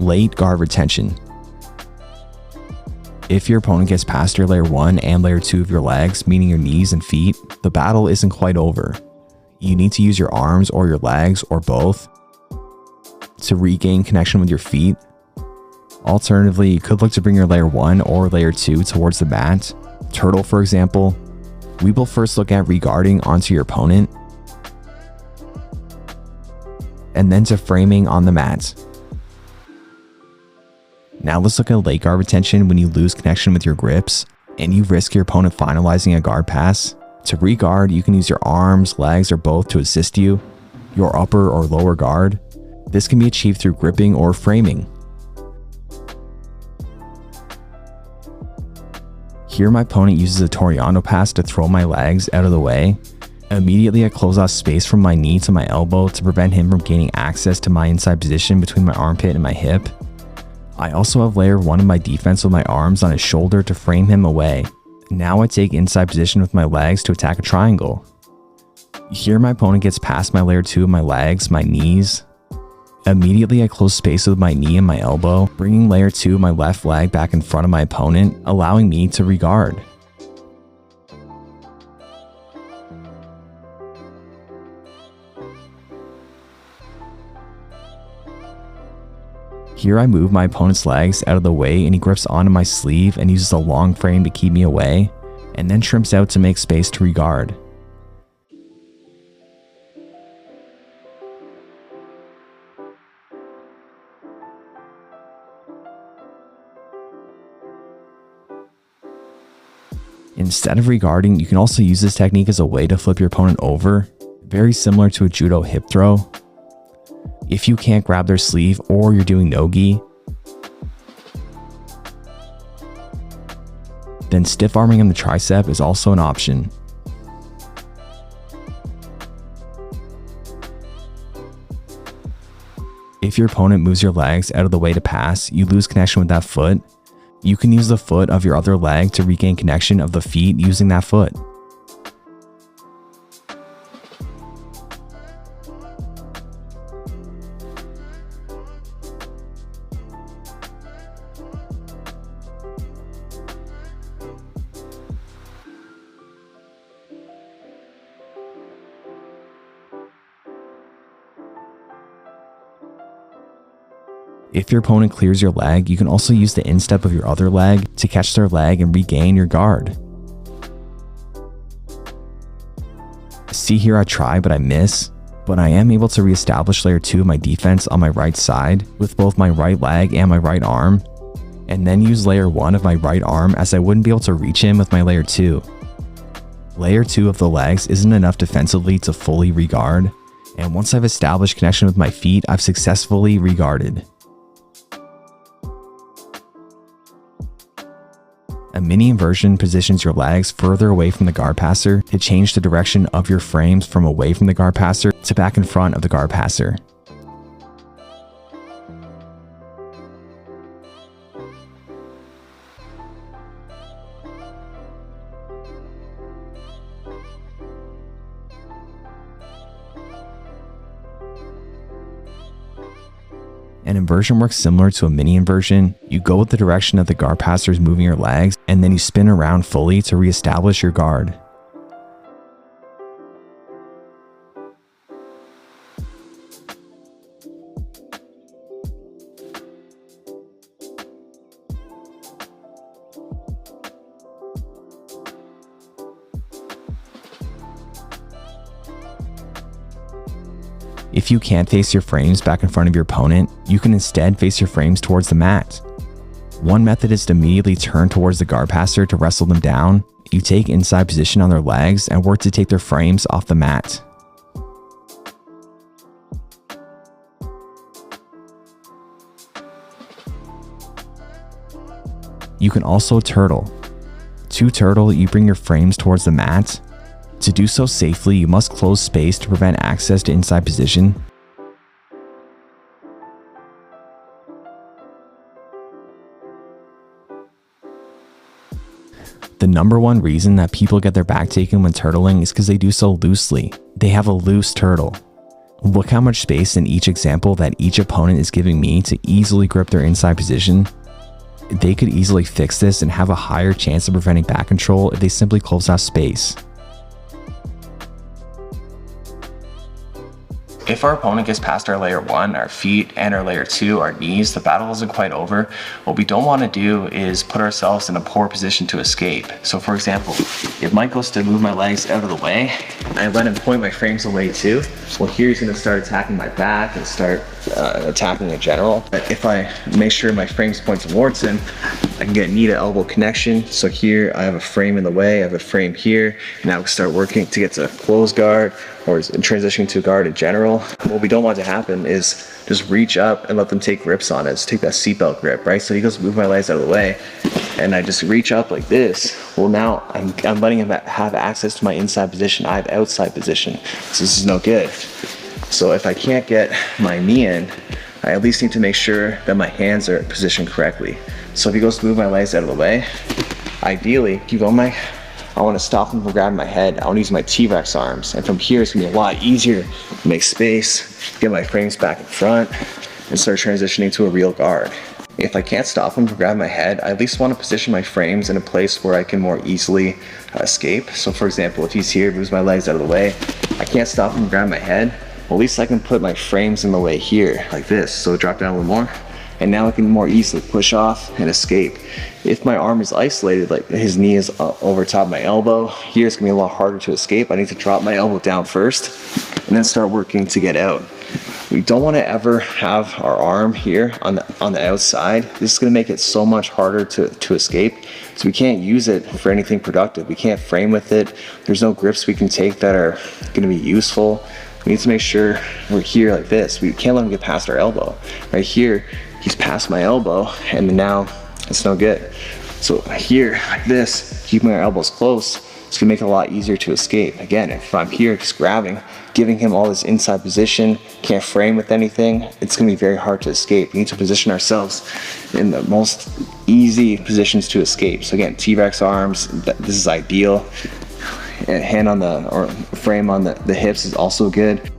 Late guard retention. If your opponent gets past your layer 1 and layer 2 of your legs, meaning your knees and feet, the battle isn't quite over. You need to use your arms or your legs or both to regain connection with your feet. Alternatively, you could look to bring your layer 1 or layer 2 towards the mat. Turtle, for example. We will first look at reguarding onto your opponent, and then to framing on the mat. Now let's look at late guard retention when you lose connection with your grips and you risk your opponent finalizing a guard pass. To reguard, you can use your arms, legs, or both to assist you, your upper or lower guard. This can be achieved through gripping or framing. Here my opponent uses a Toreando pass to throw my legs out of the way. Immediately I close off space from my knee to my elbow to prevent him from gaining access to my inside position between my armpit and my hip. I also have layer 1 of my defense with my arms on his shoulder to frame him away. Now I take inside position with my legs to attack a triangle. Here my opponent gets past my layer 2 of my legs, my knees. Immediately I close space with my knee and my elbow, bringing layer 2 of my left leg back in front of my opponent, allowing me to reguard. Here I move my opponent's legs out of the way and he grips onto my sleeve and uses a long frame to keep me away, and then shrimps out to make space to reguard. Instead of reguarding, you can also use this technique as a way to flip your opponent over, very similar to a judo hip throw. If you can't grab their sleeve or you're doing no-gi, then stiff arming in the tricep is also an option. If your opponent moves your legs out of the way to pass, you lose connection with that foot. You can use the foot of your other leg to regain connection of the feet using that foot. If your opponent clears your leg, you can also use the instep of your other leg to catch their leg and regain your guard. See here, I try but I miss, but I am able to reestablish layer 2 of my defense on my right side with both my right leg and my right arm, and then use layer 1 of my right arm as I wouldn't be able to reach him with my layer 2. Layer 2 of the legs isn't enough defensively to fully reguard, and once I've established connection with my feet, I've successfully reguarded. A mini inversion positions your legs further away from the guard passer to change the direction of your frames from away from the guard passer to back in front of the guard passer. An inversion works similar to a mini inversion. You go with the direction that the guard passer is moving your legs, and then you spin around fully to reestablish your guard. If you can't face your frames back in front of your opponent, you can instead face your frames towards the mat. One method is to immediately turn towards the guard passer to wrestle them down. You take inside position on their legs and work to take their frames off the mat. You can also turtle. To turtle, you bring your frames towards the mat. To do so safely, you must close space to prevent access to inside position. The number one reason that people get their back taken when turtling is because they do so loosely. They have a loose turtle. Look how much space in each example that each opponent is giving me to easily grip their inside position. They could easily fix this and have a higher chance of preventing back control if they simply close out space. If our opponent gets past our layer 1, our feet, and our layer 2, our knees, the battle isn't quite over. What we don't want to do is put ourselves in a poor position to escape. So for example, if Mike goes to move my legs out of the way, and I let him point my frames away too, well here he's going to start attacking my back and start attacking in general. But if I make sure my frames point towards him, I can get knee to elbow connection. So here I have a frame in the way, I have a frame here, and now I can start working to get to close guard or transitioning to guard in general. What we don't want to happen is just reach up and let them take grips on it. Just take that seatbelt grip, right? So he goes to move my legs out of the way and I just reach up like this. Well, now I'm letting him have access to my inside position. I have outside position. So this is no good. So if I can't get my knee in, I at least need to make sure that my hands are positioned correctly. So if he goes to move my legs out of the way, ideally, I want to stop him from grabbing my head. I want to use my T-Rex arms. And from here, it's going to be a lot easier to make space, get my frames back in front, and start transitioning to a real guard. If I can't stop him from grabbing my head, I at least want to position my frames in a place where I can more easily escape. So for example, if he's here, moves my legs out of the way, I can't stop him from grabbing my head. Well, at least I can put my frames in the way here, like this. So drop down a little more. And now I can more easily push off and escape. If my arm is isolated, like his knee is over top of my elbow, here it's gonna be a lot harder to escape. I need to drop my elbow down first and then start working to get out. We don't wanna ever have our arm here on the outside. This is gonna make it so much harder to escape. So we can't use it for anything productive. We can't frame with it. There's no grips we can take that are gonna be useful. We need to make sure we're here like this. We can't let him get past our elbow. Right here, he's past my elbow, and now it's no good. So here, like this, keeping our elbows close, it's gonna make it a lot easier to escape. Again, if I'm here just grabbing, giving him all this inside position, can't frame with anything, it's gonna be very hard to escape. We need to position ourselves in the most easy positions to escape. So again, T-Rex arms, this is ideal. Hand on or frame on the hips is also good.